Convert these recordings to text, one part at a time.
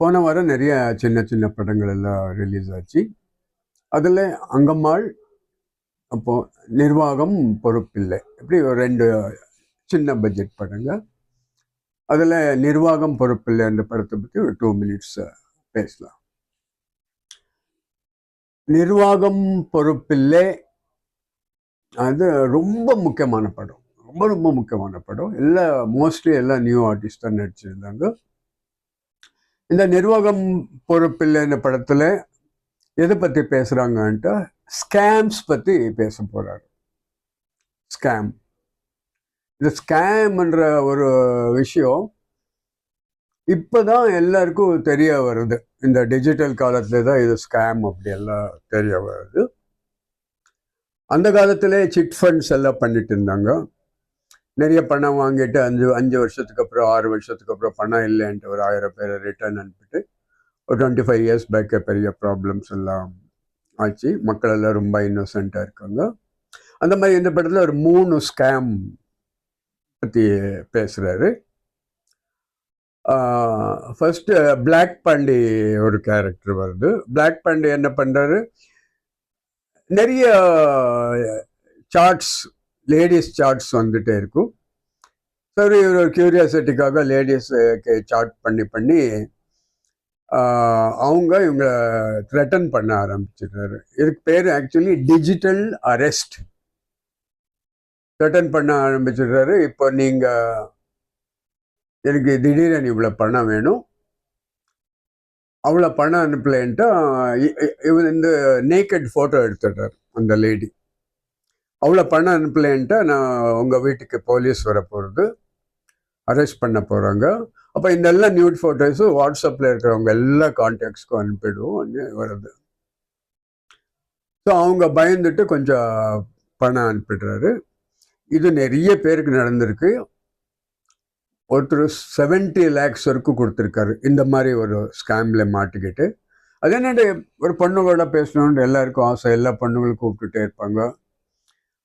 போன வாரம் நிறைய சின்ன சின்ன படங்கள் எல்லாம் ரிலீஸ் ஆச்சு. அதில் அங்கம்மாள், அப்போ நிர்வாகம் பொறுப்பில்லை, இப்படி ஒரு 2 சின்ன பட்ஜெட் படங்க. அதில் நிர்வாகம் பொறுப்பில்லை என்ற படத்தை பற்றி ஒரு 2 மினிட்ஸ் பேசலாம். நிர்வாகம் பொறுப்பில்லை அது ரொம்ப முக்கியமான படம், ரொம்ப ரொம்ப முக்கியமான படம். மோஸ்ட்லி எல்லாம் நியூ ஆர்டிஸ்ட் தான் நடிச்சிருந்தாங்க. இந்த நிர்வாகம் பொறுப்பில்லைன்ற படத்தில் எதை பற்றி பேசுகிறாங்கன்ட்டு ஸ்கேம்ஸ் பற்றி பேச போகிறாரு. ஸ்கேம், இந்த ஸ்கேம்ன்ற ஒரு விஷயம் இப்போதான் எல்லாருக்கும் தெரிய வருது. இந்த டிஜிட்டல் காலத்துல தான் இது ஸ்கேம் அப்படியெல்லாம் தெரிய வருது. அந்த காலத்திலே சிட் ஃபண்ட்ஸ் எல்லாம் பண்ணிட்டு இருந்தாங்க. நிறைய பணம் வாங்கிட்டு 5 வருஷத்துக்கு அப்புறம் 6 வருஷத்துக்கு அப்புறம் பணம் இல்லைன்ட்டு ஒரு 1000 பேரை ரிட்டர்ன் அனுப்பிட்டு ஒரு 25 இயர்ஸ் பேக்கே பெரிய ப்ராப்ளம்ஸ் எல்லாம் ஆச்சு. மக்கள் எல்லாம் ரொம்ப இன்னோசென்ட்டாக இருக்காங்க. அந்த மாதிரி இந்த படத்தில் ஒரு 3 ஸ்கேம் பற்றி பேசுகிறாரு. ஃபர்ஸ்ட் பிளாக் பாண்டி ஒரு கேரக்டர் வருது. பிளாக் பாண்டி என்ன பண்ணுறாரு, நிறைய சார்ட்ஸ், லேடிஸ் சார்ட்ஸ் வந்துட்டே இருக்கும். சரி, ஒரு கியூரியாசிட்டிக்காக லேடிஸுக்கு சார்ட் பண்ணி இவங்க த்ரெட்டன் பண்ண ஆரம்பிச்சிடுறாரு. இதுக்கு பேர் ஆக்சுவலி டிஜிட்டல் அரெஸ்ட். த்ரெட்டன் பண்ண ஆரம்பிச்சிடுறாரு. இப்போ நீங்கள் எனக்கு திடீர்னு இவ்வளோ பணம் வேணும், அவ்வளோ பணம் அனுப்பலைன்ட்டு இவர் இந்த நேக்கட் ஃபோட்டோ எடுத்துடுறாரு. அந்த லேடி அவ்வளோ பணம் அனுப்பலைன்ட்டு நான் உங்கள் வீட்டுக்கு போலீஸ் வர போகிறது, அரெஸ்ட் பண்ண போகிறாங்க. அப்போ இந்த எல்லா நியூட் ஃபோட்டோஸும் வாட்ஸ்அப்பில் இருக்கிறவங்க எல்லா கான்டாக்ட்ஸ்க்கும் அனுப்பிடுவோம் வருது. ஸோ அவங்க பயந்துட்டு கொஞ்சம் பணம் அனுப்பிடுறாரு. இது நிறைய பேருக்கு நடந்திருக்கு. ஒருத்தர் 70 lakhs வரைக்கும் கொடுத்துருக்காரு இந்த மாதிரி ஒரு ஸ்கேமில் மாட்டிக்கிட்டு. அது என்னட்டு ஒரு பொண்ணுகளோட பேசணுன்னு எல்லாருக்கும் ஆசை, எல்லா பொண்ணுங்களும் கூப்பிட்டுட்டே இருப்பாங்க.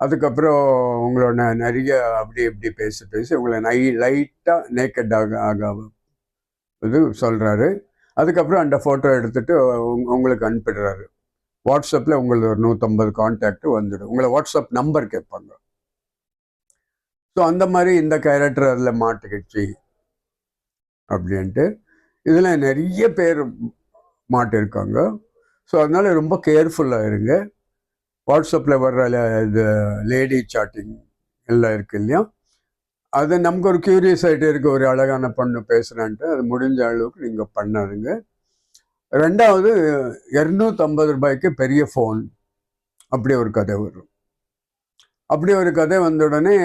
அதுக்கப்புறம் உங்களோட நிறைய அப்படி இப்படி பேசி உங்களை லைட்டாக நேக்கட் ஆக இது சொல்கிறாரு. அதுக்கப்புறம் அந்த ஃபோட்டோ எடுத்துகிட்டு உங்களுக்கு அனுப்பிடுறாரு. வாட்ஸ்அப்பில் உங்களுக்கு ஒரு 150 கான்டாக்ட் வந்துடும். உங்களை வாட்ஸ்அப் நம்பர் கேட்பாங்க. ஸோ அந்த மாதிரி இந்த கேரக்டர் அதில் மாட்டிக்கிச்சு அப்படின்ட்டு இதில் நிறைய பேர் மாட்டிருக்காங்க. ஸோ அதனால ரொம்ப கேர்ஃபுல்லாக இருங்க. வாட்ஸ்அப்பில் வர்ற இது லேடி சாட்டிங் எல்லாம் இருக்கு இல்லையா, அது நமக்கு ஒரு கியூரியஸ் ஆகிட்டே இருக்குது. ஒரு அழகான பொண்ணு பேசுகிறான்ட்டு அது முடிஞ்ச அளவுக்கு நீங்கள் பண்ணாதுங்க. 2வது 250 ரூபாய்க்கு பெரிய ஃபோன், அப்படி ஒரு கதை வரும். அப்படி ஒரு கதை வந்த உடனே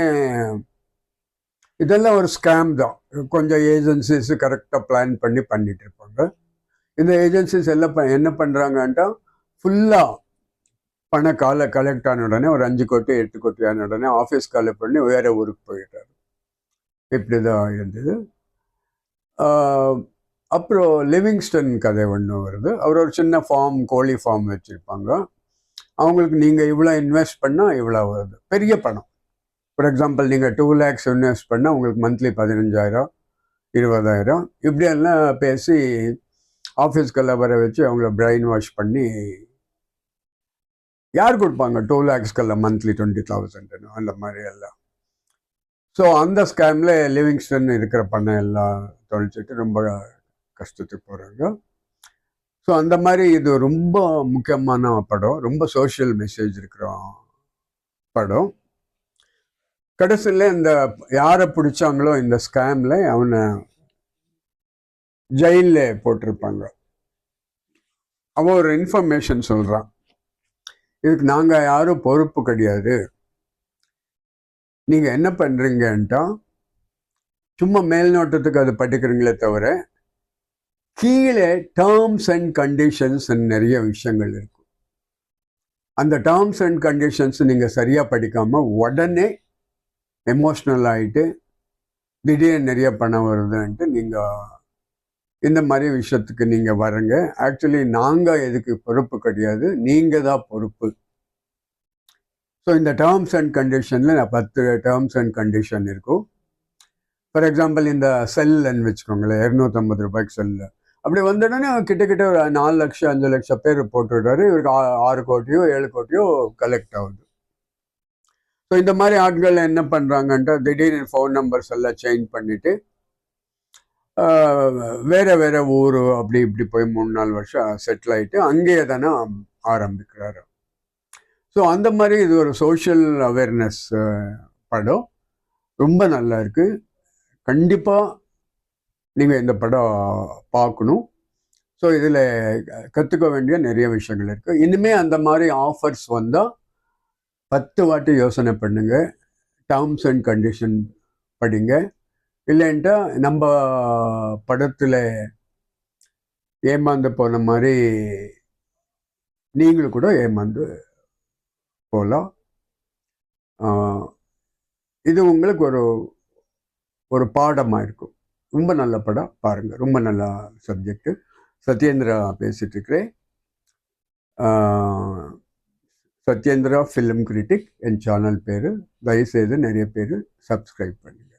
இதெல்லாம் ஒரு ஸ்கேம் தான். கொஞ்சம் ஏஜென்சிஸ் கரெக்டாக பிளான் பண்ணிட்டு இருப்பாங்க. இந்த ஏஜென்சிஸ் எல்லாம் என்ன பண்ணுறாங்கன்ட்டா ஃபுல்லாக பணம் கலெக்ட் ஆன உடனே ஒரு 5 கோடி 8 கோடி ஆன உடனே ஆஃபீஸ் காலை பண்ணி வேறு ஊருக்கு போயிட்டார். இப்படி தான் இருந்தது. அப்புறம் லிவிங்ஸ்டன் கதை ஒன்று வருது. அவர் ஒரு சின்ன கோழி ஃபார்ம் வச்சுருப்பாங்க. அவங்களுக்கு நீங்கள் இவ்வளோ இன்வெஸ்ட் பண்ணால் இவ்வளோ வருது, பெரிய பணம். ஃபார் எக்ஸாம்பிள் நீங்கள் 2 lakhs இன்வெஸ்ட் பண்ணால் உங்களுக்கு மந்த்லி 15,000 20,000 இப்படியெல்லாம் பேசி ஆஃபீஸ்க்கெல்லாம் வர வச்சு அவங்கள பிரெயின் வாஷ் பண்ணி யார் கொடுப்பாங்க 2 lakhsக்கெல்லாம் மந்த்லி 20,000 அந்த மாதிரி எல்லாம். ஸோ அந்த ஸ்கேமில் லிவிங்ஸ்டன் இருக்கிற பணம் எல்லாம் தொலைச்சிட்டு ரொம்ப கஷ்டத்துக்கு போகிறாங்க. ஸோ அந்த மாதிரி இது ரொம்ப முக்கியமான படம், ரொம்ப சோஷியல் மெசேஜ் இருக்கிற படம். கடைசியில் இந்த யாரை பிடிச்சாங்களோ இந்த ஸ்கேமில் அவனை ஜெயிலில் போட்டிருப்பாங்க. அவன் ஒரு இன்ஃபர்மேஷன் சொல்கிறான், இதுக்கு நாங்கள் யாரும் பொறுப்பு கிடையாது, நீங்கள் என்ன பண்ணுறீங்கன்ட்டா சும்மா மேல்நோட்டத்துக்கு அது படிக்கிறீங்களே தவிர கீழே டேர்ம்ஸ் அண்ட் கண்டிஷன்ஸ் நிறைய விஷயங்கள் இருக்கும். அந்த டேர்ம்ஸ் அண்ட் கண்டிஷன்ஸ் நீங்கள் சரியாக படிக்காமல் உடனே எமோஷ்னல் ஆகிட்டு திடீர்னு நிறைய பணம் வருதுன்ட்டு நீங்கள் இந்த மாதிரி விஷயத்துக்கு நீங்கள் வரங்க. ஆக்சுவலி நாங்கள் எதுக்கு பொறுப்பு கிடையாது, நீங்கள் தான் பொறுப்பு. ஸோ இந்த டேர்ம்ஸ் அண்ட் கண்டிஷனில் 10 டேர்ம்ஸ் அண்ட் கண்டிஷன் இருக்கும். ஃபார் எக்ஸாம்பிள் இந்த செல்லுன்னு வச்சுக்கோங்களேன், 250 ரூபாய்க்கு செல்லு, அப்படி வந்தோடனே கிட்டத்தட்ட ஒரு 4 லட்சம் 5 லட்சம் பேர் போட்டுடுறாரு. இவருக்கு 6 கோடியோ 7 கோடியோ கலெக்ட் ஆகுது. ஸோ இந்த மாதிரி ஆட்கள் என்ன பண்ணுறாங்கன்ட்டு திடீர்னு ஃபோன் நம்பர்ஸ் எல்லாம் சேஞ்ச் பண்ணிட்டு வேற வேற ஊர் அப்படி இப்படி போய் 3-4 வருஷம் செட்டில் ஆகிட்டு அங்கேயே தானே ஆரம்பிக்கிறாரு. ஸோ அந்த மாதிரி இது ஒரு சோஷியல் அவேர்னஸ் படம். ரொம்ப நல்லா இருக்கு. கண்டிப்பாக நீங்கள் இந்த படம் பார்க்கணும். ஸோ இதில் கற்றுக்க வேண்டிய நிறைய விஷயங்கள் இருக்குது. இனிமேல் அந்த மாதிரி ஆஃபர்ஸ் வந்தால் 10 வாட்டி யோசனை பண்ணுங்க, டேர்ம்ஸ் அண்ட் கண்டிஷன் படிங்க. இல்லைன்ட்டா நம்ம படத்தில் ஏமாந்து போன மாதிரி நீங்களும் கூட ஏமாந்து போகலாம். இது உங்களுக்கு ஒரு பாடமாக இருக்கும். ரொம்ப நல்ல படம், பாருங்கள். ரொம்ப நல்ல சப்ஜெக்டு. சத்யேந்திரா பேசிட்டு இருக்கிறேன். சத்யேந்திரா ஃபிலிம் கிரிட்டிக் என் சேனல் பேர். தயவுசெய்து நிறைய பேர் சப்ஸ்கிரைப் பண்ணுங்க.